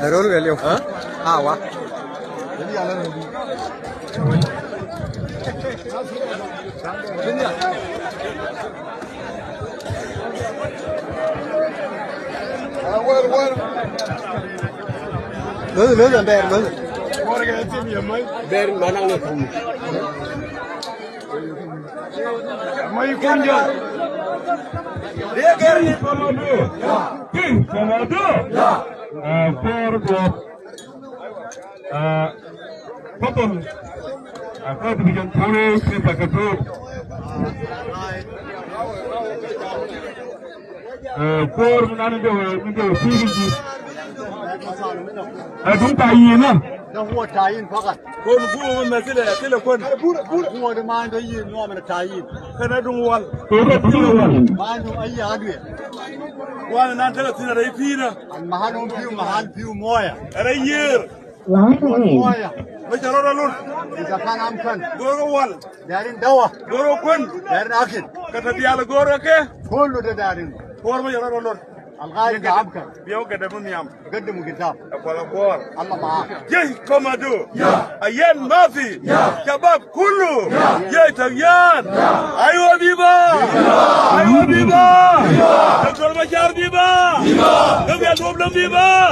رول اليوم وا لازم بير بير ما نعرفهم ما يكون جا dia kiri komando king komando for potom apa bikin thane kita ketu for nan de sigi adun tayin ده هو التعيين فقط كون فوق من كده كون هو ده ما عنده أي نوع من التعيين كان دول ما عندهم أي أدوية وانا نان 30 ري فينا المحل فيهم محل فيهم موية ريير موية مش رورا إذا كان أمكن غورو وال دارين دواء غورو كون دارين أكل كتبي على غورو كه كله ده دارين فور ما يرورا لون الغاية ده أمكن بيو قدمون يام قدموا كتاب أقول فور الله معاه جي كومادو أيان ما في شباب كله جي تغيان أيوة بيبا أيوة بيبا دكتور بشار بيبا دكتور بيبا